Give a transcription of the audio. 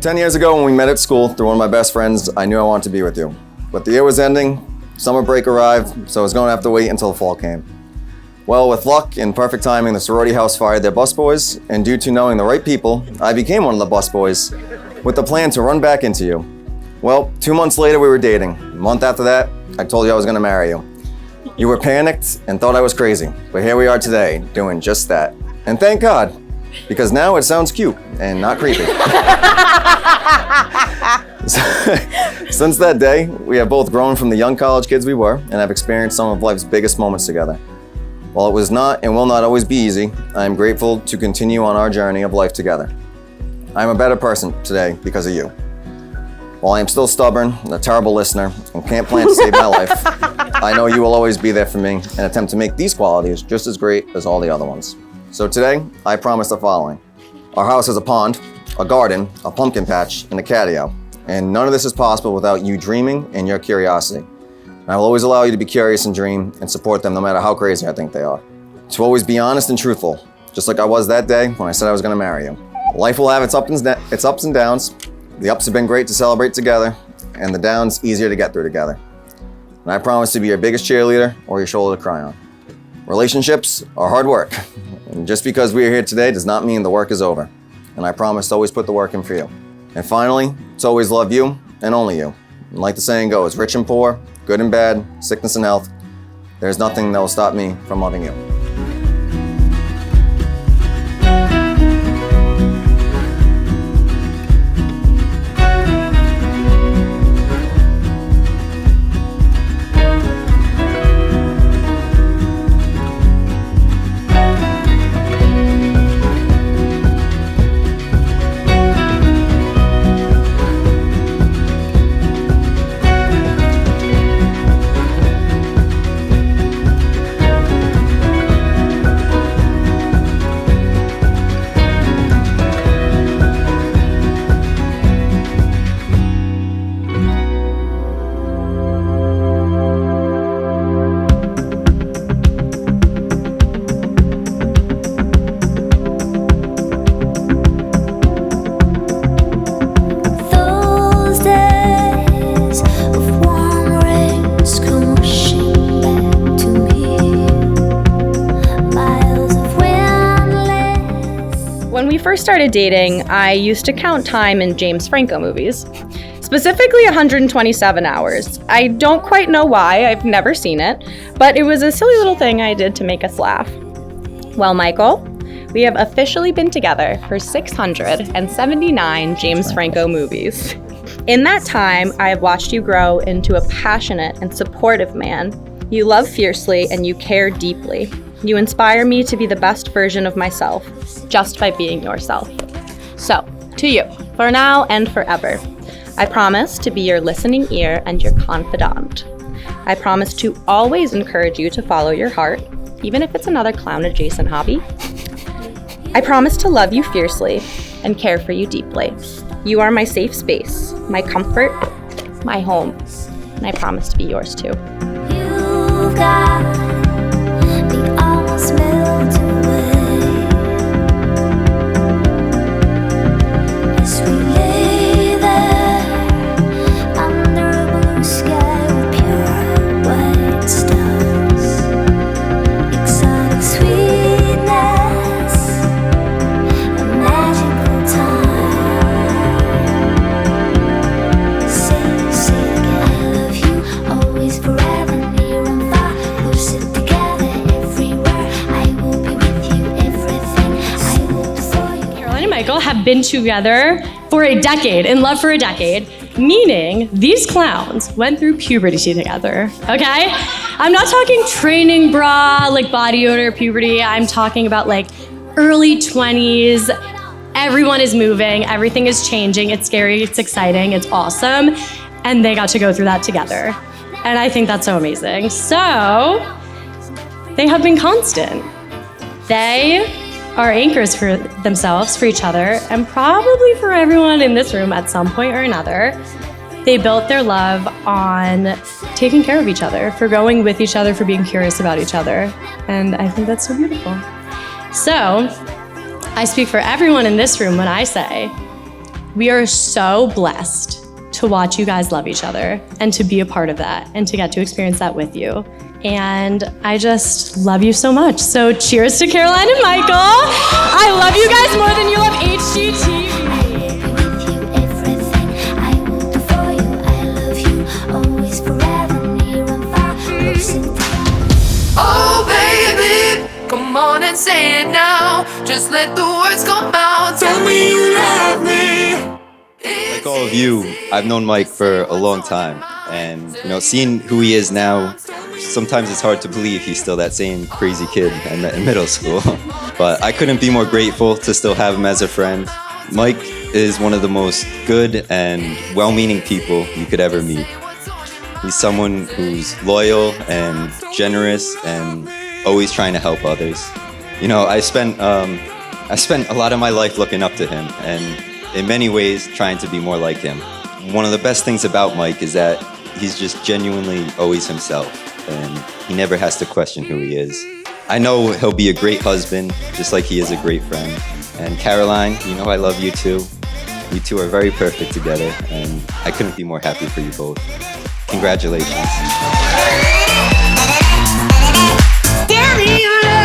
10 years ago when we met at school through one of my best friends, I knew I wanted to be with you. But the year was ending, summer break arrived, so I was going to have to wait until the fall came. Well, with luck and perfect timing, the sorority house fired their busboys, and due to knowing the right people, I became one of the busboys with the plan to run back into you. Well, 2 months later we were dating. A month after that, I told you I was going to marry you. You were panicked and thought I was crazy, but here we are today, doing just that. And thank God, because now it sounds cute and not creepy. Since that day, we have both grown from the young college kids we were and have experienced some of life's biggest moments together. While it was not and will not always be easy, I am grateful to continue on our journey of life together. I am a better person today because of you. While I am still stubborn and a terrible listener and can't plan to save my life, I know you will always be there for me and attempt to make these qualities just as great as all the other ones. So today, I promise the following. Our house has a pond, a garden, a pumpkin patch, and a catio. And none of this is possible without you dreaming and your curiosity. And I will always allow you to be curious and dream and support them no matter how crazy I think they are. To always be honest and truthful, just like I was that day when I said I was going to marry you. Life will have its ups and downs. The ups have been great to celebrate together, and the downs easier to get through together. And I promise to be your biggest cheerleader or your shoulder to cry on. Relationships are hard work, and just because we are here today does not mean the work is over. And I promise to always put the work in for you. And finally, to always love you and only you. And like the saying goes, rich and poor, good and bad, sickness and health, there's nothing that will stop me from loving you. When we first started dating, I used to count time in James Franco movies, specifically 127 hours. I don't quite know why, I've never seen it, but it was a silly little thing I did to make us laugh. Well, Michael, we have officially been together for 679 James Franco movies. In that time, I have watched you grow into a passionate and supportive man. You love fiercely and you care deeply. You inspire me to be the best version of myself, just by being yourself. So, to you, for now and forever, I promise to be your listening ear and your confidant. I promise to always encourage you to follow your heart, even if it's another clown-adjacent hobby. I promise to love you fiercely and care for you deeply. You are my safe space, my comfort, my home, and I promise to be yours too. You've got me almost melt away as we lay there under a blue sky with pure white stars. Exotic sweetness, a magical time. Say it again. I love you always, forever, near and far, closer together everywhere. I will be with you, everything I will do for you. Caroline and Michael have been together for a decade, in love for a decade, meaning these clowns went through puberty together, okay? I'm not talking training bra, like body odor, puberty. I'm talking about like early 20s. Everyone is moving, everything is changing. It's scary, it's exciting, it's awesome. And they got to go through that together. And I think that's so amazing. So, they have been constant. They are anchors for themselves, for each other, and probably for everyone in this room at some point or another. They built their love on taking care of each other, for going with each other, for being curious about each other. And I think that's so beautiful. So, I speak for everyone in this room when I say, We are so blessed to watch you guys love each other and to be a part of that and to get to experience that with you. And I just love you so much. So cheers to Caroline and Michael. I love you guys more than you love HGTV. Oh baby, come on and say it now. Just let the words come out. Tell me you love me. Like all of you, I've known Mike for a long time, and seeing who he is now, sometimes it's hard to believe he's still that same crazy kid I met in middle school. But I couldn't be more grateful to still have him as a friend. Mike is one of the most good and well-meaning people you could ever meet. He's someone who's loyal and generous and always trying to help others. I spent a lot of my life looking up to him and in many ways trying to be more like him. One of the best things about Mike is that he's just genuinely always himself and he never has to question who he is. I know he'll be a great husband, just like he is a great friend. And Caroline, I love you too. You two are very perfect together and I couldn't be more happy for you both. Congratulations. Tell me you love